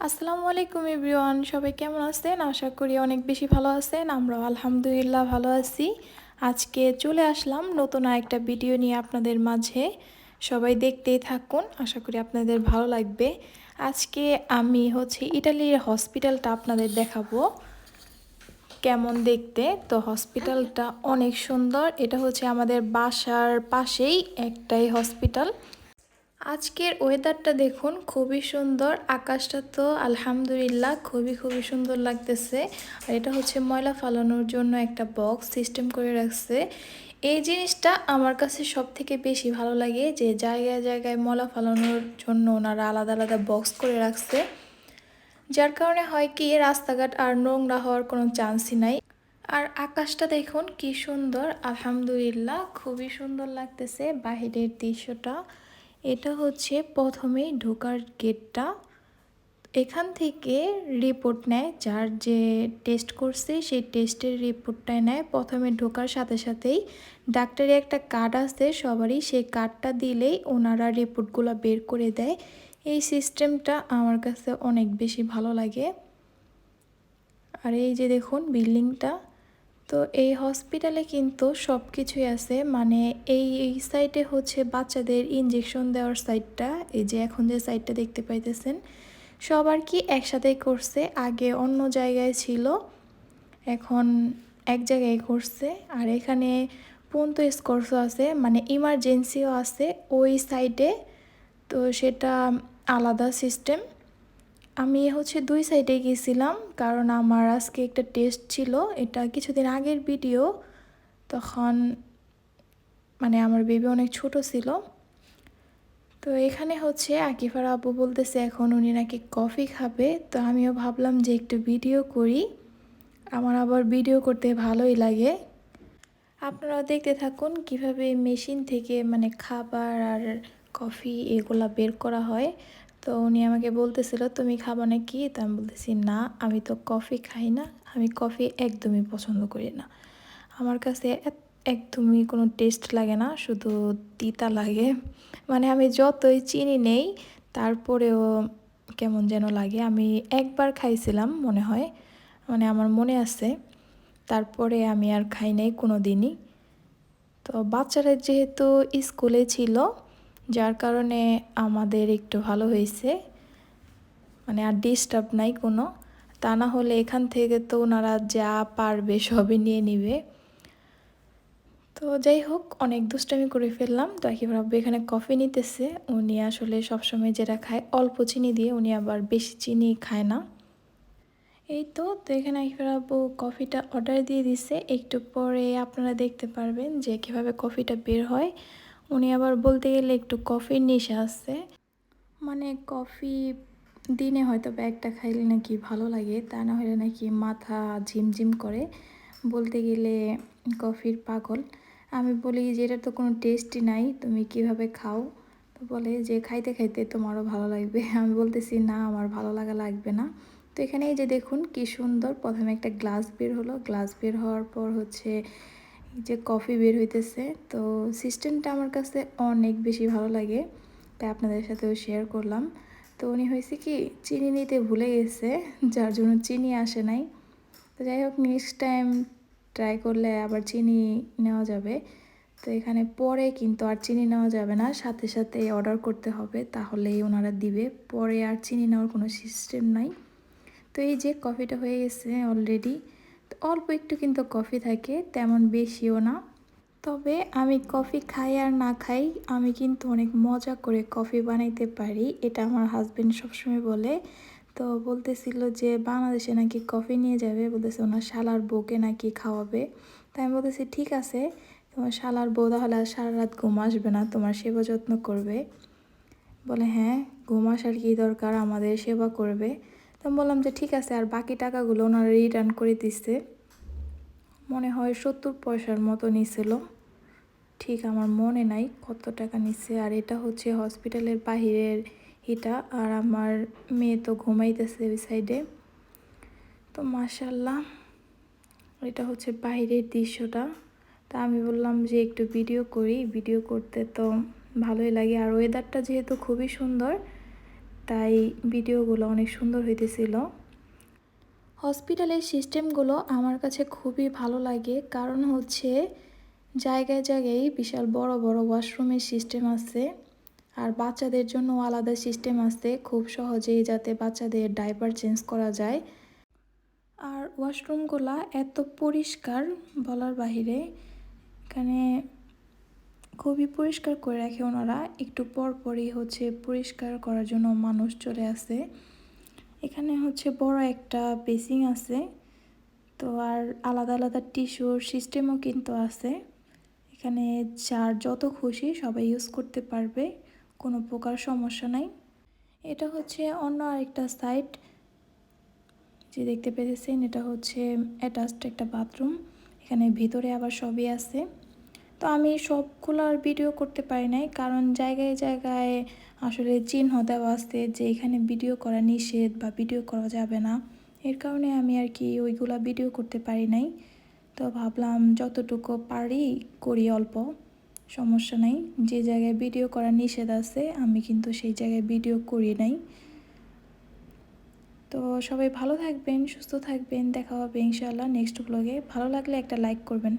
আসসালামু আলাইকুম এভরিওয়ান, সবাই কেমন আছেন? আশা করি অনেক বেশি ভালো আছেন। আমরাও আলহামদুলিল্লাহ ভালো আছি। আজকে চলে আসলাম নতুন আরেকটা ভিডিও নিয়ে আপনাদের মাঝে। সবাই দেখতেই থাকুন, আশা করি আপনাদের ভালো লাগবে। আজকে আমি ইটালির হসপিটালটা আপনাদের দেখাবো কেমন দেখতে। তো হসপিটালটা অনেক সুন্দর। এটা আমাদের বাসার পাশেই একটাই হসপিটাল। আজকের ওয়েদারটা দেখুন, খুবই সুন্দর। আকাশটা তো আলহামদুলিল্লাহ খুবই সুন্দর লাগতেছে। আর এটা ময়লা ফালানোর জন্য একটা বক্স সিস্টেম করে রাখছে। এই জিনিসটা আমার কাছে সব থেকে বেশি ভালো লাগে, যে জায়গায় জায়গায় ময়লা ফালানোর জন্য ওনারা আলাদা আলাদা বক্স করে রাখছে। যার কারণে হয় কি, রাস্তাঘাট আর নোংরা হওয়ার কোনো চান্সই নাই। আর আকাশটা দেখুন কি সুন্দর, আলহামদুলিল্লাহ খুবই সুন্দর লাগতেছে বাহিরের দৃশ্যটা। এটা প্রথমেই ঢোকার গেটটা। এখান থেকে রিপোর্ট নেয়, যার যে টেস্ট করছে সেই টেস্টের রিপোর্টটাই নেয়। প্রথমে ঢোকার সাথে সাথেই ডাক্তারের একটা কার্ড আছে সবারই, সেই কার্ডটা দিলেই ওনারা রিপোর্টগুলো বের করে দেয়। এই সিস্টেমটা আমার কাছে অনেক বেশি ভালো লাগে। আর এই যে দেখুন বিল্ডিংটা, তো এই হসপিটালে কিন্তু সব কিছুই আছে। মানে এই সাইডে বাচ্চাদের ইনজেকশন দেওয়ার সাইডটা, এই যে এখন যে সাইডটা দেখতে পাইতেছেন, সবার কি একসাথেই করছে। আগে অন্য জায়গায় ছিল, এখন এক জায়গায় করছে। আর এখানে পন্ত স্কোর্সও আছে, মানে ইমার্জেন্সিও আছে ওই সাইডে। তো সেটা আলাদা সিস্টেম। আমি দুই সাইডে গেছিলাম, কারণ আমার আজকে একটা টেস্ট ছিল। এটা কিছুদিন আগের ভিডিও, তখন মানে আমার বেবি অনেক ছোট ছিল। তো এখানে আকিফার আব্বু বলতেছে এখন উনি নাকি কফি খাবে। তো আমিও ভাবলাম যে একটু ভিডিও করি, আমার আবার ভিডিও করতে ভালোই লাগে। আপনারাও দেখতে থাকুন কিভাবে মেশিন থেকে মানে খাবার আর কফি এগুলা বের করা হয়। তো উনি আমাকে বলতেছিল তুমি খাবা নাকি? তো আমি বলতেছি না, আমি তো কফি খাই না, আমি কফি একদমই পছন্দ করি না। আমার কাছে একদমই কোনো টেস্ট লাগে না, শুধু তিতা লাগে। মানে আমি যতই চিনি নেই তারপরেও কেমন যেন লাগে। আমি একবার খাইছিলাম মনে হয়, মানে আমার মনে আছে, তারপরে আমি আর খাই নাই কোনো দিনই। তো বাচ্চারা যেহেতু স্কুলে ছিল, যার কারণে আমাদের একটু ভালো হয়েছে, মানে আর ডিস্টার্ব নাই কোনো। তা না হলে এখান থেকে তো ওনারা যা পারবে সবই নিয়ে নিবে। তো যাই হোক, অনেক দুষ্টামি করে ফেললাম। তো একেবারে এখানে কফি নিতেছে। উনি আসলে সবসময় যেটা খায় অল্প চিনি দিয়ে, উনি আবার বেশি চিনি খায় না। এই তো এখানে একেবারে কফিটা অর্ডার দিয়ে দিছে। একটু পরে আপনারা দেখতে পারবেন যে কীভাবে কফিটা বের হয়। উনি আবার বলতে গেলে একটু কফির নেশা আছে, মানে কফি দিনে হয়তো একটা খাইলে নাকি ভালো লাগে, তা না হলে নাকি মাথা ঝিমঝিম করে। বলতে গেলে কফির পাগল। আমি বলি যে এটা তো কোনো টেস্টই নাই, তুমি কিভাবে খাও? তো বলে যে খাইতে খাইতে তোমারও ভালো লাগবে। আমি বলতেছি না, আমার ভালো লাগবে না। তো এখানে এই যে দেখুন কি সুন্দর, প্রথমে একটা গ্লাস বের হলো, গ্লাস বের হওয়ার পর যে কফি বের হইতেছে। তো সিস্টেমটা আমার কাছে অনেক বেশি ভালো লাগে, তাই আপনাদের সাথেও শেয়ার করলাম। তো উনি কি চিনি নিতে ভুলে গেছে, যার জন্য চিনি আসে নাই। তো যাই হোক, নেক্সট টাইম ট্রাই করলে আবার চিনি নেওয়া যাবে। তো এখানে পরে কিন্তু আর চিনি নেওয়া যাবে না, সাথে সাথে অর্ডার করতে হবে, তাহলেই ওনারা দিবে। পরে আর চিনি নেওয়ার কোনো সিস্টেম নাই। তো এই যে কফিটা হয়ে গেছে অলরেডি। তো অল্প একটু কিন্তু কফি থাকে, তেমন বেশিও না। তবে আমি কফি খাই আর না খাই, আমি কিন্তু অনেক মজা করে কফি বানাইতে পারি, এটা আমার হাজবেন্ড সবসময় বলে। তো বলতেছিল যে বাংলাদেশে নাকি কফি নিয়ে যাবে, বলতেছে ওনার শালার বউকে নাকি খাওয়াবে। তাই আমি বলতেছি ঠিক আছে, তোমার শালার বউ তাহলে আর সারা রাত ঘুম আসবে না, তোমার সেবা যত্ন করবে। বলে হ্যাঁ, ঘুম আসার কী দরকার, আমাদের সেবা করবে। তো আমি বললাম যে ঠিক আছে। আর বাকি টাকাগুলো ওনারা রিটার্ন করে দিচ্ছে, মনে হয় 70 পয়সার মতো নিছিল, ঠিক আমার মনে নাই কত টাকা নিচ্ছে। আর এটা হসপিটালের বাহিরের এটা, আর আমার মেয়ে তো ঘুমাইতেছে ওই সাইডে। তো মাশাল্লাহ, এটা বাহিরের দৃশ্যটা। তা আমি বললাম যে একটু ভিডিও করি, ভিডিও করতে তো ভালোই লাগে। আর ওয়েদারটা যেহেতু খুবই সুন্দর, তাই ভিডিওগুলো অনেক সুন্দর হইতেছিল। হসপিটালের সিস্টেমগুলো আমার কাছে খুবই ভালো লাগে, কারণ হচ্ছে জায়গায় জায়গায় বিশাল বড় বড় ওয়াশরুমের সিস্টেম আছে, আর বাচ্চাদের জন্য আলাদা সিস্টেম আছে খুব সহজেই যাতে বাচ্চাদের ডাইপার চেঞ্জ করা যায়। আর ওয়াশরুমগুলা এত পরিষ্কার বলার বাহিরে, এখানে খুবই পরিষ্কার করে রাখে ওনারা, একটু পরপরই হচ্ছে পরিষ্কার করার জন্য মানুষ চলে আসে। এখানে হচ্ছে বড় একটা বেসিং আছে, তো আর আলাদা আলাদা টিস্যুর সিস্টেমও কিন্তু আছে। এখানে যার যত খুশি সবাই ইউজ করতে পারবে, কোনো প্রকার সমস্যা নাই। এটা হচ্ছে অন্য আরেকটা সাইট যে দেখতে পেরেছেন, এটা হচ্ছে অ্যাটাচড একটা বাথরুম, এখানে ভিতরে আবার সবই আছে। তো আমি সবগুলোর ভিডিও করতে পারি নাই, কারণ জায়গায় জায়গায় আসলে চিহ্ন দেওয়া আছে যে এখানে ভিডিও করা নিষেধ বা ভিডিও করা যাবে না, এর কারণে আমি আর কি ওইগুলা ভিডিও করতে পারি নাই। তো ভাবলাম যতটুকু পারি করি, অল্প সমস্যা নাই। যে জায়গায় ভিডিও করা নিষেধ আছে আমি কিন্তু সেই জায়গায় ভিডিও করি নাই। তো সবাই ভালো থাকবেন, সুস্থ থাকবেন, দেখা হবে ইনশাআল্লাহ নেক্সট ব্লগে। ভালো লাগলে একটা লাইক করবেন।